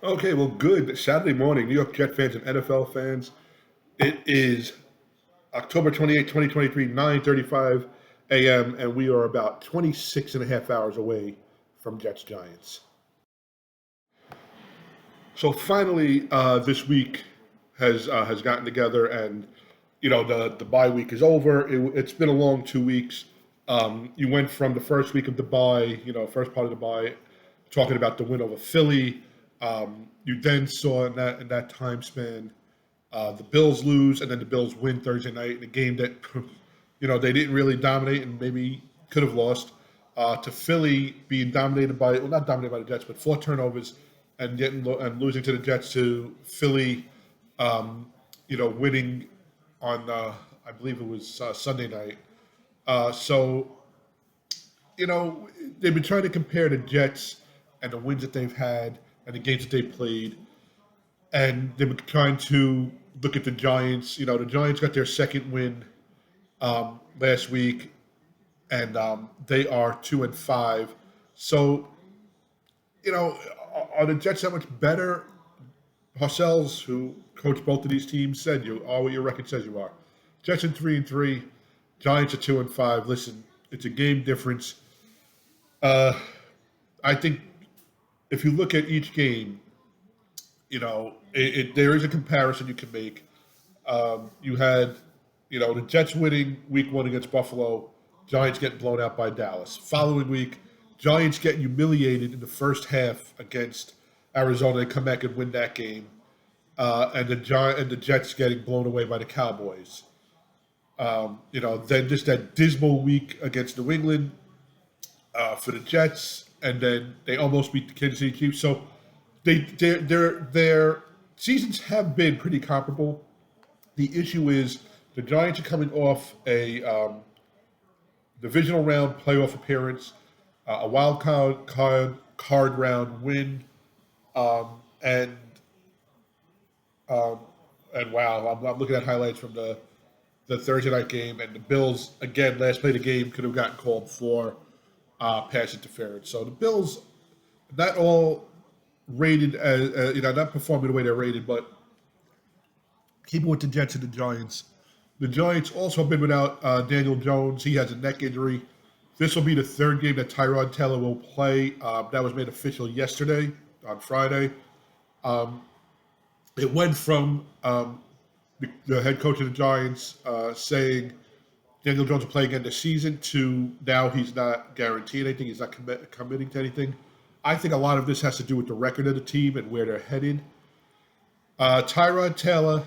Okay, well, good Saturday morning, New York Jet fans and NFL fans. It is October 28th, 2023, 9:35 a.m., and we are about 26 and a half hours away from Jets Giants. So finally, this week has gotten together, and the bye week is over. It's been a long 2 weeks. You went from the first week of the bye, first part of the bye, talking about the win over Philly. You then saw in that time span the Bills lose, and then the Bills win Thursday night in a game that they didn't really dominate and maybe could have lost. To Philly being dominated by, well, not dominated by the Jets, but 4 turnovers and and losing to the Jets. To Philly, winning on I believe it was Sunday night. So they've been trying to compare the Jets and the wins that they've had and the games that they played, and they've been trying to look at the Giants. The Giants got their second win last week, and they are 2-5. So, are the Jets that much better? Parcells, who coached both of these teams, said you are what your record says you are. Jets are 3-3, Giants are 2-5. Listen, it's a game difference. I think if you look at each game, there is a comparison you can make. You had, the Jets winning week one against Buffalo, Giants getting blown out by Dallas. Following week, Giants getting humiliated in the first half against Arizona. They come back and win that game, and the Jets getting blown away by the Cowboys. Then just that dismal week against New England for the Jets, and then they almost beat the Kansas City Chiefs. So their seasons have been pretty comparable. The issue is the Giants are coming off a divisional round playoff appearance, a wild card round win, and um, and wow, I'm looking at highlights from the Thursday night game, and the Bills again last play of the game could have gotten called for pass interference. So the Bills not all rated as not performing the way they're rated, but keeping with the Jets and the Giants. The Giants also have been without Daniel Jones. He has a neck injury. This will be the third game that Tyrod Taylor will play. That was made official yesterday on Friday. It went from the head coach of the Giants saying Daniel Jones will play again this season to now he's not guaranteeing anything. He's not committing to anything. I think a lot of this has to do with the record of the team and where they're headed. Tyrod Taylor,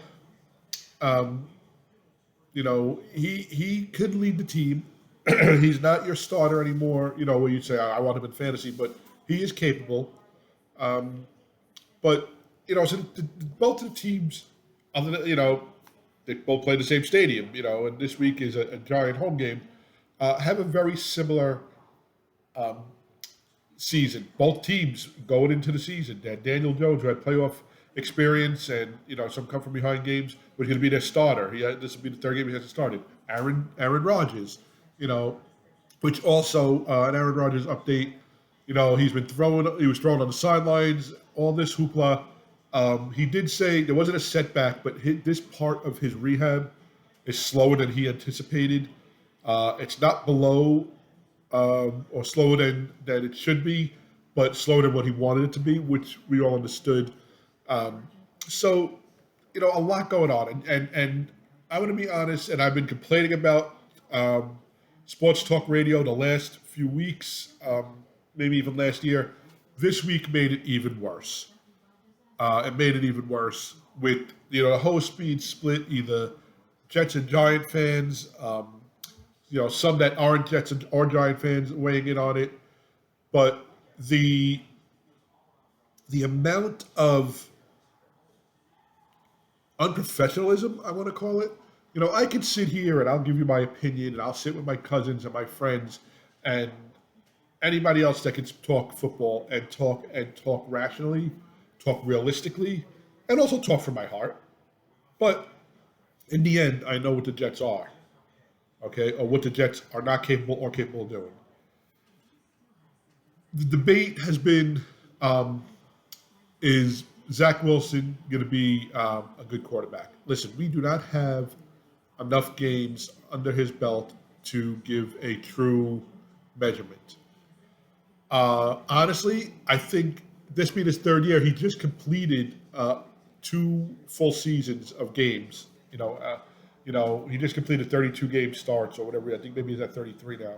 he could lead the team. He's not your starter anymore, where you say, I want him in fantasy, but he is capable. But, so both of the teams, other than, they both play the same stadium, and this week is a Giant home game, have a very similar season. Both teams going into the season, that Daniel Jones, who had playoff experience and some come from behind games, was going to be their starter. This will be the third game he hasn't started. Aaron Rodgers, which also an Aaron Rodgers update. He was thrown on the sidelines. All this hoopla. He did say there wasn't a setback, but this part of his rehab is slower than he anticipated. It's not below or slower than it should be, but slower than what he wanted it to be, which we all understood. So, a lot going on. And I'm going to be honest, and I've been complaining about sports talk radio the last few weeks, maybe even last year. This week made it even worse. It made it even worse with, the whole speed split, either Jets and Giant fans, some that aren't Jets or Giant fans weighing in on it. But the amount of unprofessionalism, I want to call it. I can sit here and I'll give you my opinion, and I'll sit with my cousins and my friends and anybody else that can talk football and talk rationally, talk realistically, and also talk from my heart. But in the end, I know what the Jets are, okay, or what the Jets are not capable or capable of doing. The debate has been Is Zach Wilson going to be a good quarterback? Listen, we do not have enough games under his belt to give a true measurement. Honestly, I think this being his third year, he just completed two full seasons of games. He just completed 32 game starts or whatever. I think maybe he's at 33 now.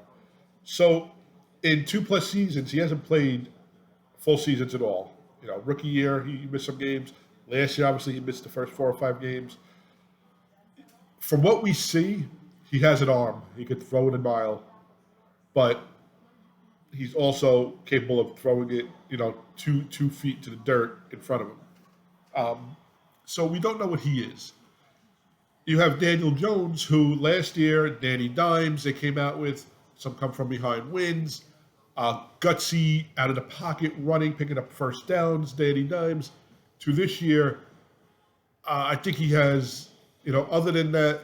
So, in 2+ seasons, he hasn't played full seasons at all. Rookie year he missed some games. Last year, obviously, he missed the first 4 or 5 games. From what we see, he has an arm. He could throw it a mile, but he's also capable of throwing it, 2 feet to the dirt in front of him. So we don't know what he is. You have Daniel Jones, who last year, Danny Dimes, they came out with some come from behind wins, gutsy out of the pocket running, picking up first downs, Danny Dimes. To this year, I think he has, other than that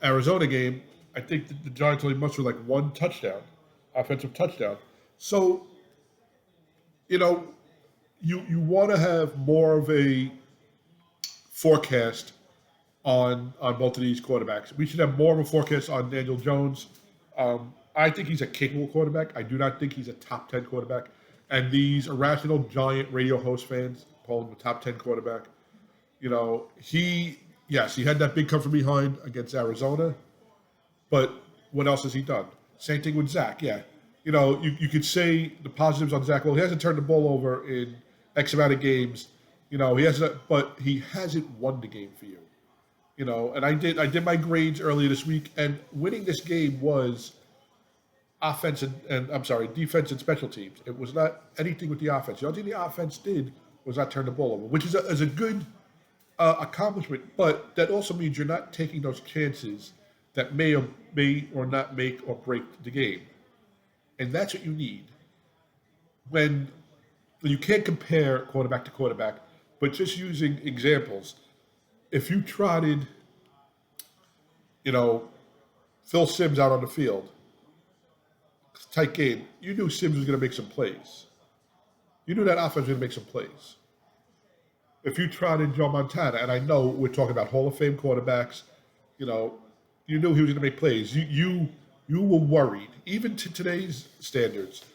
Arizona game, I think the Giants only mustered like one touchdown, offensive touchdown. So, you want to have more of a forecast on both of these quarterbacks. We should have more of a forecast on Daniel Jones. I think he's a capable quarterback. I do not think he's a top 10 quarterback. And these irrational giant radio host fans call him a top 10 quarterback. He had that big come from behind against Arizona. But what else has he done? Same thing with Zach. Yeah. You could say the positives on Zach. Well, he hasn't turned the ball over in X amount of games. He hasn't, but he hasn't won the game for you. And I did my grades earlier this week, and winning this game was defense and special teams. It was not anything with the offense. The only thing the offense did was not turn the ball over, which is a good accomplishment. But that also means you're not taking those chances that may or not make or break the game, and that's what you need. When you can't compare quarterback to quarterback, but just using examples. If you trotted, Phil Simms out on the field, tight game, you knew Simms was going to make some plays. You knew that offense was going to make some plays. If you trotted Joe Montana, and I know we're talking about Hall of Fame quarterbacks, you knew he was going to make plays. You were worried, even to today's standards.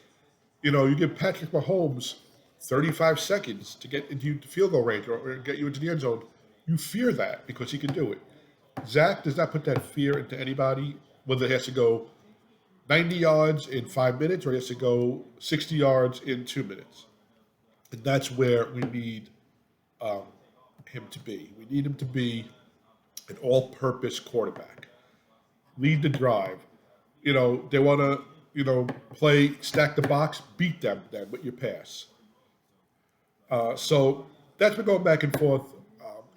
You give Patrick Mahomes 35 seconds to get into the field goal range or get you into the end zone. You fear that because he can do it. Zach does not put that fear into anybody, whether he has to go 90 yards in 5 minutes or he has to go 60 yards in 2 minutes. And that's where we need him to be. We need him to be an all-purpose quarterback. Lead the drive. They want to, play, stack the box, beat them then with your pass. So that's been going back and forth.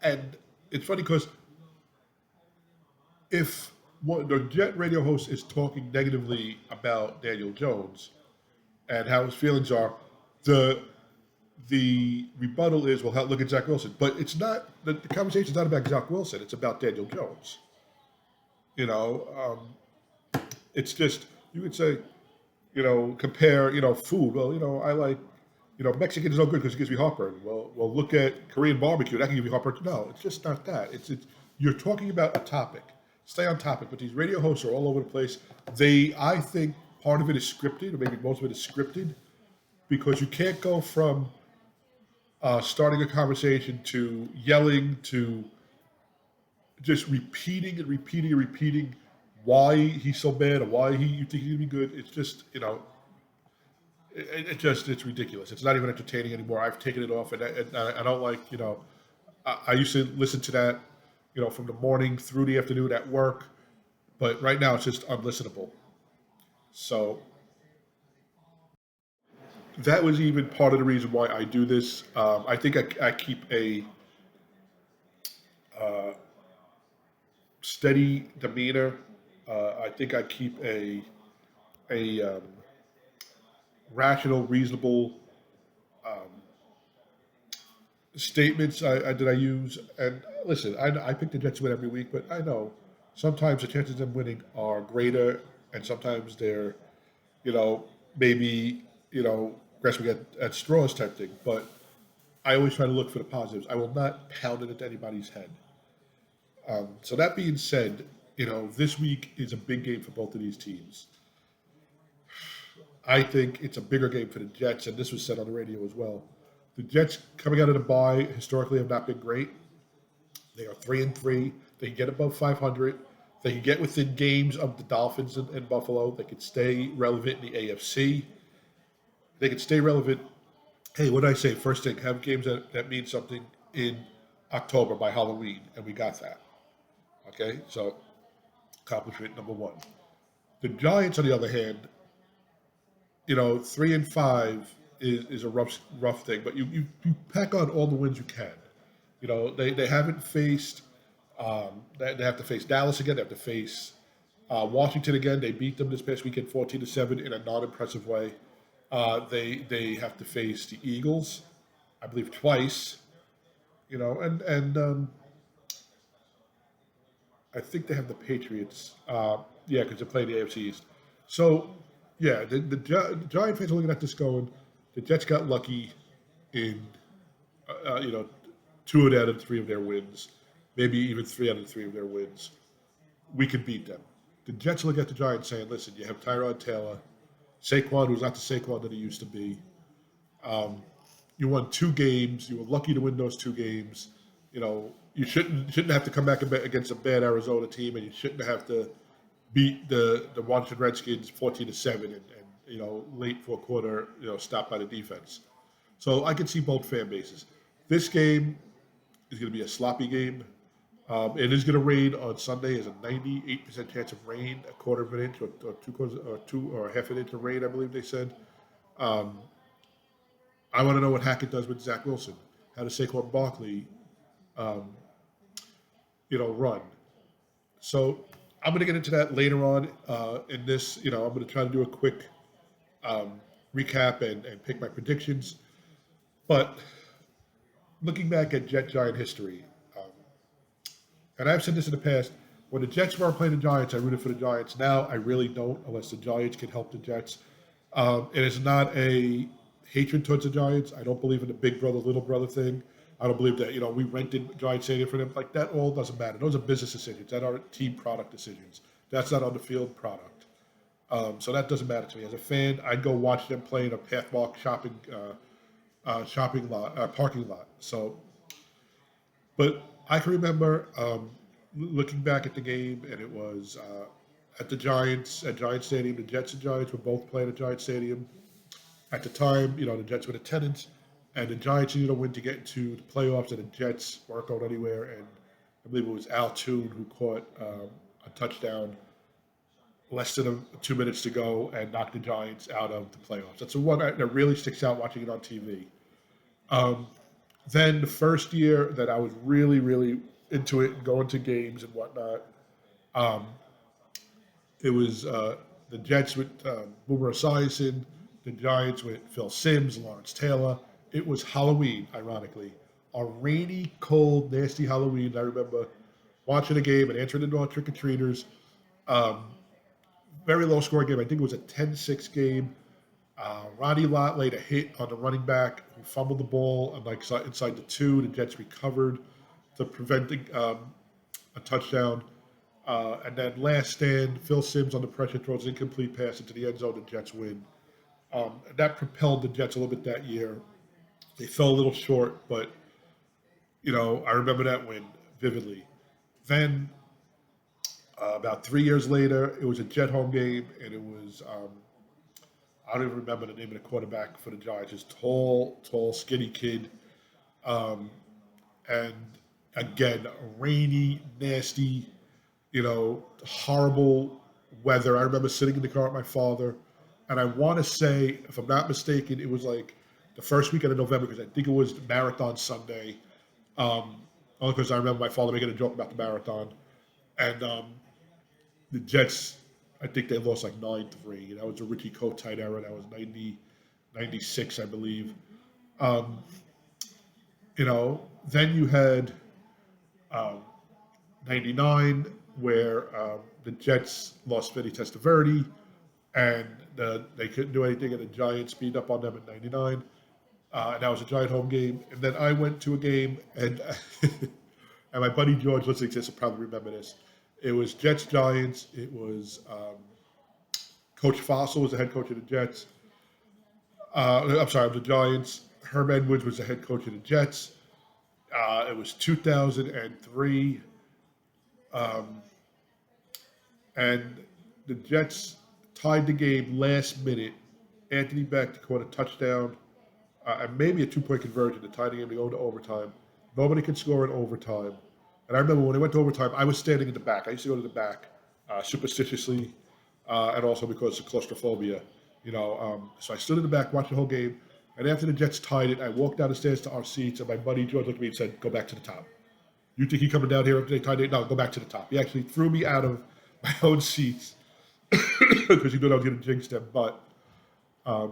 And it's funny because if the Jet radio host is talking negatively about Daniel Jones and how his feelings are, the rebuttal is, well, look at Zach Wilson. But it's not, the conversation is not about Zach Wilson. It's about Daniel Jones. It's just, you could say, compare, food. Well, I like, Mexican is no good because it gives me heartburn. Well, look at Korean barbecue. That can give you heartburn. No, it's just not that. It's you're talking about a topic. Stay on topic. But these radio hosts are all over the place. I think part of it is scripted, or maybe most of it is scripted, because you can't go from starting a conversation to yelling to just repeating and repeating and repeating why he's so bad or why you think he's gonna be good. It's just, it's ridiculous. It's not even entertaining anymore. I've taken it off, and I don't like, I used to listen to that, from the morning through the afternoon at work, but right now it's just unlistenable. So that was even part of the reason why I do this. I think I keep a steady demeanor. I think I keep a rational, reasonable statements that I use. And listen, I pick the Jets to win every week, but I know sometimes the chances of them winning are greater, and sometimes they're, maybe, grasping at straws type thing. But I always try to look for the positives. I will not pound it into anybody's head. So that being said, this week is a big game for both of these teams. I think it's a bigger game for the Jets, and this was said on the radio as well. The Jets coming out of the bye historically have not been great. They are 3-3. They can get above 500. They can get within games of the Dolphins and Buffalo. They can stay relevant in the AFC. They can stay relevant. Hey, what did I say? First thing, have games that mean something in October by Halloween, and we got that. Okay, so accomplishment number one. The Giants, on the other hand, 3-5 is a rough thing, but you pack on all the wins you can. They haven't faced. They have to face Dallas again. They have to face Washington again. They beat them this past weekend, 14-7, in a non-impressive way. They have to face the Eagles, I believe twice. And I think they have the Patriots. Because they play the AFC East. So yeah, the Giant fans are looking at this going, the Jets got lucky in, 2 out of 3 of their wins, maybe even 3 out of 3 of their wins. We could beat them. The Jets look at the Giants saying, listen, you have Tyrod Taylor, Saquon, who's not the Saquon that he used to be. You won 2 games. You were lucky to win those 2 games. You shouldn't have to come back against a bad Arizona team, and you shouldn't have to beat the Washington Redskins 14-7 and late fourth quarter, stopped by the defense. So I can see both fan bases. This game is going to be a sloppy game. It is going to rain on Sunday. There's a 98% chance of rain, a quarter of an inch or 2/4 or half an inch of rain, I believe they said. I want to know what Hackett does with Zach Wilson. How does Saquon Barkley, run? So I'm going to get into that later on in this. I'm going to try to do a quick recap and pick my predictions. But looking back at Jet-Giant history, and I've said this in the past, when the Jets were playing the Giants, I rooted for the Giants. Now I really don't, unless the Giants can help the Jets. It is not a hatred towards the Giants. I don't believe in the big brother, little brother thing. I don't believe that, we rented Giant Stadium for them. Like, that all doesn't matter. Those are business decisions. That are team product decisions. That's not on the field product. So that doesn't matter to me. As a fan, I'd go watch them play in a Pathmark shopping lot, parking lot. So, but I can remember looking back at the game, and it was at the Giants, at Giant Stadium. The Jets and Giants were both playing at Giant Stadium. At the time, the Jets were the tenants, and the Giants needed a win to get into the playoffs, and the Jets weren't going anywhere. And I believe it was Al Toon who caught a touchdown less than 2 minutes to go and knocked the Giants out of the playoffs. That's the one that really sticks out watching it on TV. Then the first year that I was really, really into it, going to games and whatnot, it was the Jets with Boomer Esiason, the Giants with Phil Simms, Lawrence Taylor. It was Halloween, ironically. A rainy, cold, nasty Halloween. I remember watching a game and answering the door trick-or-treaters. Very low-scoring game. I think it was a 10-6 game. Ronnie Lott laid a hit on the running back who fumbled the ball and inside the 2. The Jets recovered to prevent a touchdown. And then last stand, Phil Simms on the pressure throws an incomplete pass into the end zone. The Jets win. That propelled the Jets a little bit that year. They fell a little short, but, I remember that win vividly. Then, about 3 years later, it was a Jet home game, and it was, I don't even remember the name of the quarterback for the Giants. Just tall, skinny kid. And again, rainy, nasty, horrible weather. I remember sitting in the car with my father, and I want to say, if I'm not mistaken, it was like the first weekend of November, because I think it was Marathon Sunday. Only because I remember my father making a joke about the marathon. And the Jets, I think they lost like 9-3. That was the Richie Kotite era. That was 96, I believe. Then you had 99, where the Jets lost Vinny Testaverde, and they couldn't do anything, and the Giants beat up on them in '99. And that was a Giant home game. And then I went to a game, and and my buddy George listening to this will probably remember this. It was Jets Giants. It was Coach Fossil was the head coach of the Jets. I'm sorry, of the Giants. Herm Edwards was the head coach of the Jets. It was 2003, and the Jets tied the game last minute. Anthony Beck caught a touchdown and maybe a 2 point conversion to tie the game to go to overtime. Nobody could score in overtime. And I remember when it went to overtime, I was standing in the back. I used to go to the back superstitiously, and also because of claustrophobia. So I stood in the back, watched the whole game. And after the Jets tied it, I walked down the stairs to our seats, and my buddy George looked at me and said, "Go back to the top. You think you're coming down here after they tied it? No, go back to the top." He actually threw me out of my own seats because he knew I was going to jinx them. But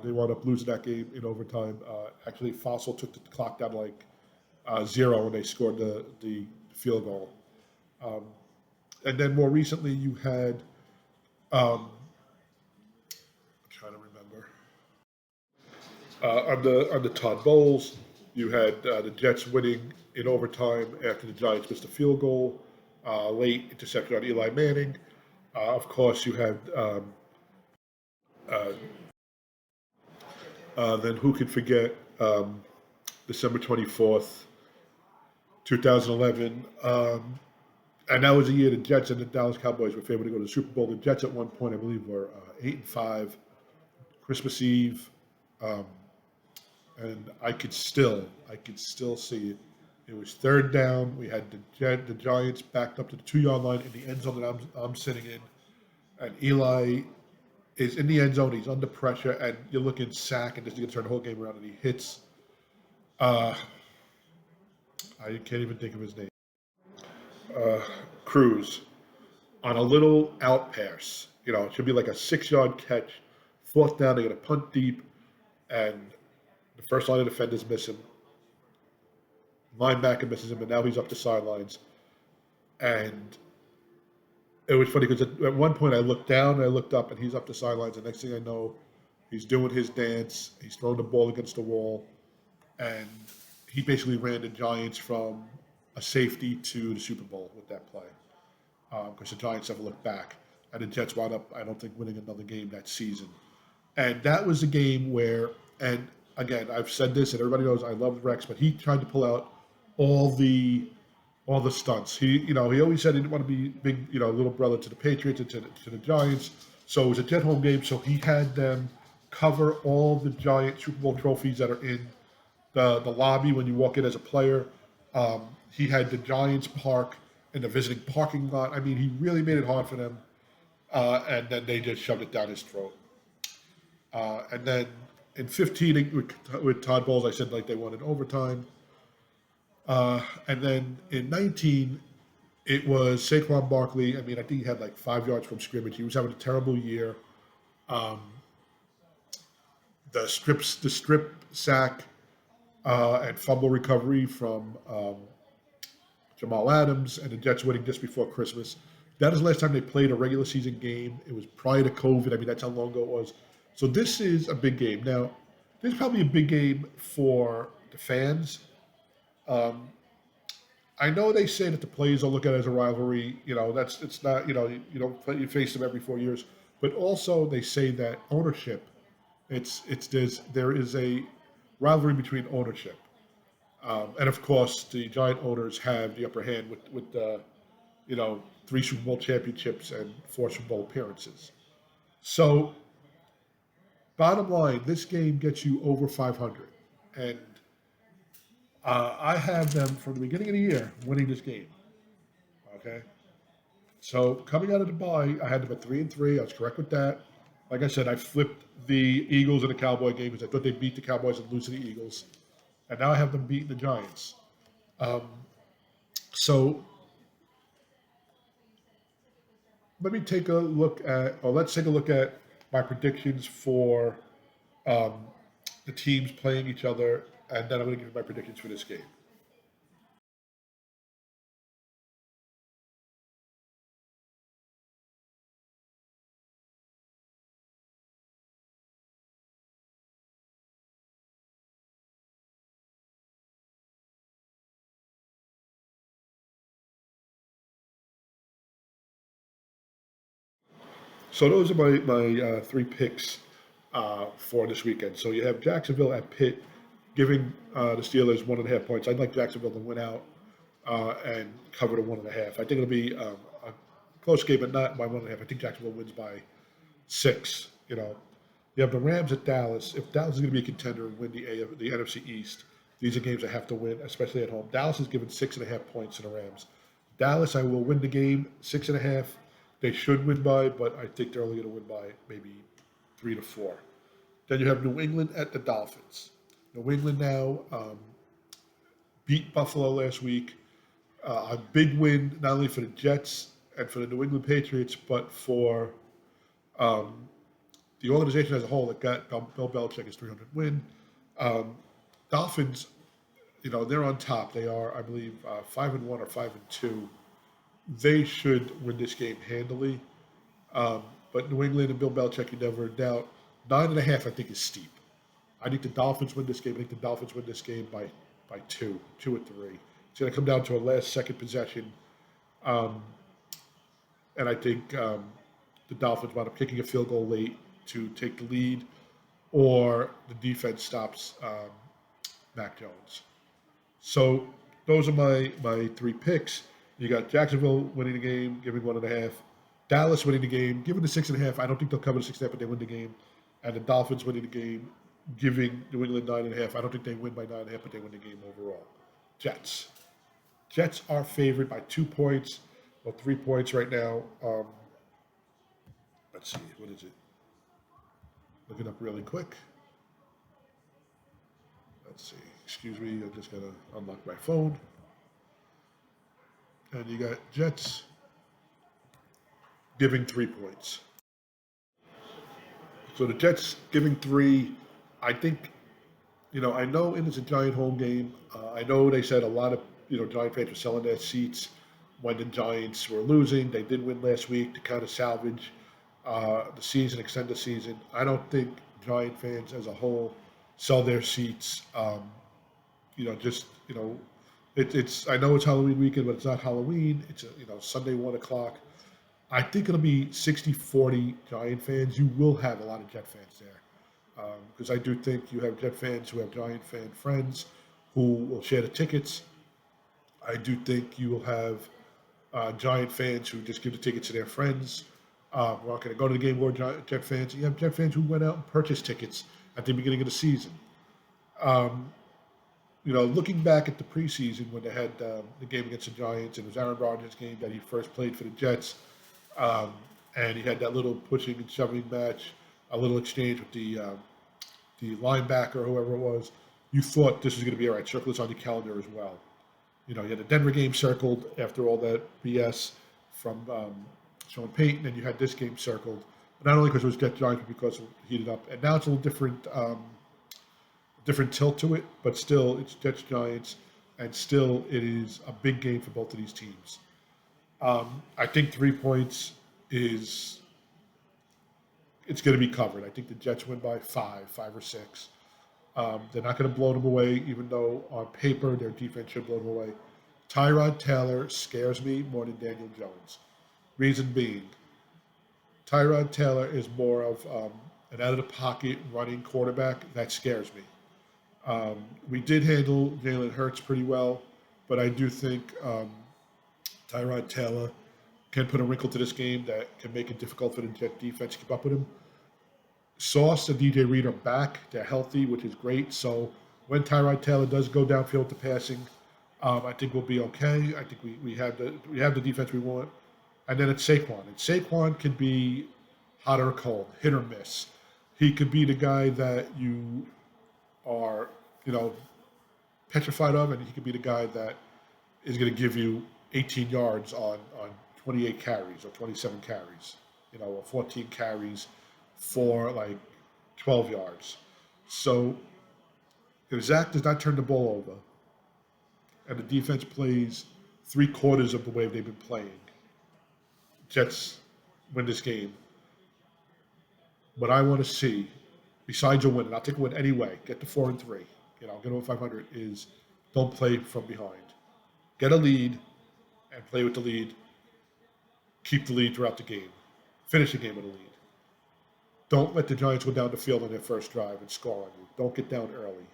they wound up losing that game in overtime. Actually, Fossil took the clock down to like 0 when they scored the field goal. And then more recently, you had, I'm trying to remember, on the Todd Bowles, you had the Jets winning in overtime after the Giants missed a field goal, late interception on Eli Manning. Of course, you had uh, then who can forget December 24th, 2011. And that was the year the Jets and the Dallas Cowboys were favored to go to the Super Bowl. The Jets at one point, I believe, were 8-5, Christmas Eve, um, and I could still see it. It was third down. We had the Giants backed up to the 2 yard line in the end zone that I'm sitting in, and Eli is in the end zone. He's under pressure, and you're looking sack, and just going to turn the whole game around, and he hits. Uh, I can't even think of his name. Cruz on a little out pass. It should be like a 6 yard catch. Fourth down, they get a punt deep, and the first line of defenders miss him. Linebacker misses him, and now he's up the sidelines. And it was funny because at one point I looked down and I looked up, and he's up the sidelines. And next thing I know, he's doing his dance. He's throwing the ball against the wall, and he basically ran the Giants from a safety to the Super Bowl with that play. Because the Giants never looked back, and the Jets wound up, I don't think, winning another game that season. And that was a game where, and again, I've said this, and everybody knows I love Rex, but he tried to pull out all the stunts. He always said he didn't want to be big, little brother to the Patriots and to the Giants. So it was a Jet home game, so he had them cover all the Giant Super Bowl trophies that are in the lobby when you walk in as a player. He had the Giants park in the visiting parking lot. I mean, he really made it hard for them, and then they just shoved it down his throat. And then in 15 with Todd Bowles, I said like they won in overtime. And then in 19, it was Saquon Barkley. I mean, I think he had like 5 yards from scrimmage. He was having a terrible year. Um, the strip sack and fumble recovery from Jamal Adams, and the Jets winning just before Christmas. That is the last time they played a regular season game. It was prior to COVID. I mean, that's how long ago it was. So this is a big game. Now, this is probably a big game for the fans. Um, I know they say that the players don't look at it as a rivalry. It's not. You don't play, you face them every 4 years. But also they say that ownership. There is a rivalry between ownership. And of course, the Giant owners have the upper hand with 3 Super Bowl championships and 4 Super Bowl appearances. So, bottom line, this game gets you over 500, and I have them from the beginning of the year winning this game. Okay, so coming out of the bye, I had them at 3-3. I was correct with that. Like I said, I flipped the Eagles and the Cowboy game because I thought they'd beat the Cowboys and lose to the Eagles. And now I have them beating the Giants. Um, so let me take a look at, or let's take a look at my predictions for um, the teams playing each other, and then I'm going to give you my predictions for this game. So those are my three picks for this weekend. So you have Jacksonville at Pitt, giving the Steelers 1.5 points. I'd like Jacksonville to win out and cover the 1.5. I think it'll be a close game, but not by 1.5. I think Jacksonville wins by 6. You have the Rams at Dallas. If Dallas is going to be a contender and win the NFC East, these are games they have to win, especially at home. Dallas is given 6.5 points to the Rams. Dallas, I will win the game 6.5. They should win by, but I think they're only going to win by maybe 3 to 4. Then you have New England at the Dolphins. New England now beat Buffalo last week. A big win not only for the Jets and for the New England Patriots, but for the organization as a whole that got Bill Belichick his 300th win. Dolphins, they're on top. They are, I believe, 5-1 or 5-2. They should win this game handily. But New England and Bill Belichick, you never doubt. 9.5, I think, is steep. I think the Dolphins win this game. I think the Dolphins win this game by 2 or 3. It's going to come down to a last-second possession. And I think the Dolphins wind up kicking a field goal late to take the lead, or the defense stops Mac Jones. So those are my three picks. You got Jacksonville winning the game, giving 1.5. Dallas winning the game, giving the 6.5. I don't think they'll cover the 6.5, but they win the game. And the Dolphins winning the game, giving New England 9.5. I don't think they win by 9.5, but they win the game overall. Jets are favored by 2 points, or 3 points right now. Let's see, what is it? Look it up really quick. Let's see. Excuse me, I'm just gonna unlock my phone. And you got Jets giving 3 points. So the Jets giving 3, I think, I know it is a Giant home game. I know they said a lot of, Giant fans were selling their seats when the Giants were losing. They did win last week to kind of salvage the season, extend the season. I don't think Giant fans as a whole sell their seats. It's. I know it's Halloween weekend, but it's not Halloween. It's Sunday 1 o'clock. I think it'll be 60-40 Giant fans. You will have a lot of Jet fans there, because I do think you have Jet fans who have Giant fan friends who will share the tickets. I do think you will have Giant fans who just give the tickets to their friends. We're not going to go to the game more Jet fans. You have Jet fans who went out and purchased tickets at the beginning of the season. Looking back at the preseason when they had the game against the Giants, and it was Aaron Rodgers' game that he first played for the Jets, and he had that little pushing and shoving match, a little exchange with the linebacker, whoever it was. You thought this was going to be all right. Circle this on your calendar as well. You had the Denver game circled after all that BS from Sean Payton, and you had this game circled, not only because it was Jets Giants, but because it heated up. And now it's a little different tilt to it, but still it's Jets Giants, and still it is a big game for both of these teams. I think 3 points it's going to be covered. I think the Jets win by 5 or 6. They're not going to blow them away, even though on paper their defense should blow them away. Tyrod Taylor scares me more than Daniel Jones. Reason being, Tyrod Taylor is more of an out-of-the-pocket running quarterback. That scares me. We did handle Jalen Hurts pretty well, but I do think Tyrod Taylor can put a wrinkle to this game that can make it difficult for the Jet defense to keep up with him. Sauce and DJ Reed are back. They're healthy, which is great. So when Tyrod Taylor does go downfield to passing, I think we'll be okay. I think we have the defense we want. And then it's Saquon. And Saquon can be hot or cold, hit or miss. He could be the guy that you are, petrified of, and he could be the guy that is going to give you 18 yards on 28 carries or 27 carries, or 14 carries for like 12 yards. So if Zach does not turn the ball over and the defense plays 3/4 of the way they've been playing, Jets win this game. What I want to see, besides a win, and I'll take a win anyway, get to 4-3, get over 500, is don't play from behind. Get a lead and play with the lead. Keep the lead throughout the game. finish the game with a lead. Don't let the Giants go down the field on their first drive and score on you. Don't get down early.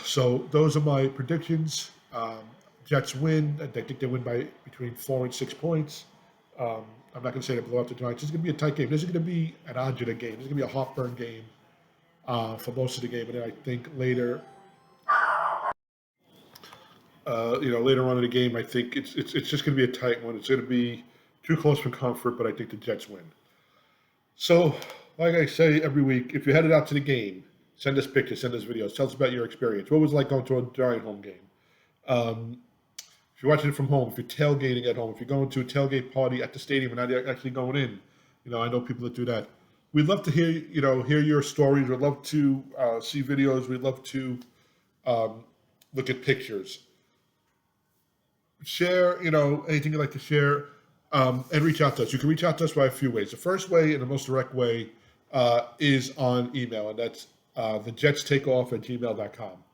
So those are my predictions. Jets win. I think they win by between 4 and 6 points. I'm not going to say they blow up the Giants. This is going to be a tight game. This is going to be an agita game. This is going to be a heartburn game for most of the game. And then I think later, later on in the game, I think it's just going to be a tight one. It's going to be too close for comfort, but I think the Jets win. So, like I say every week, if you're headed out to the game, send us pictures, send us videos. Tell us about your experience. What was it like going to a Giant home game? If you're watching it from home, if you're tailgating at home, if you're going to a tailgate party at the stadium and not actually going in, I know people that do that. We'd love to hear your stories. We'd love to see videos. We'd love to look at pictures. Share, anything you'd like to share, and reach out to us. You can reach out to us by a few ways. The first way and the most direct way is on email, and that's thejetstakeoff@gmail.com.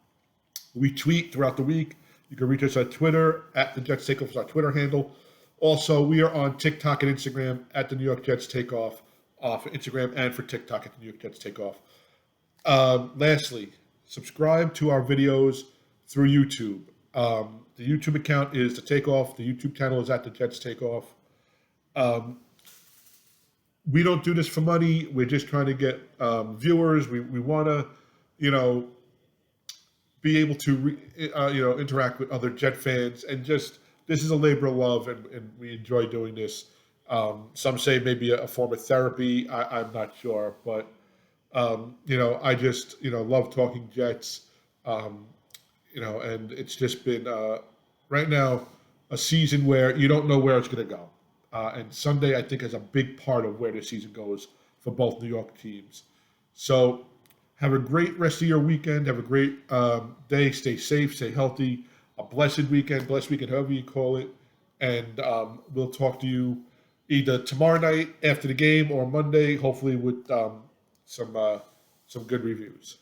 We tweet throughout the week. You can reach us on Twitter at the Jets Takeoff is our Twitter handle. Also, we are on TikTok and Instagram at the New York Jets Takeoff for Instagram and for TikTok at the New York Jets Takeoff. Lastly, subscribe to our videos through YouTube. The YouTube account is the Takeoff. The YouTube channel is at the Jets Takeoff. We don't do this for money. We're just trying to get viewers. We want to, be able to, interact with other Jet fans, and just this is a labor of love, and we enjoy doing this. Some say maybe a form of therapy. I'm not sure, but I just love talking Jets. And it's just been right now a season where you don't know where it's going to go. And Sunday, I think, is a big part of where the season goes for both New York teams. So have a great rest of your weekend. Have a great day. Stay safe. Stay healthy. A blessed weekend, however you call it. And we'll talk to you either tomorrow night after the game or Monday, hopefully with some good reviews.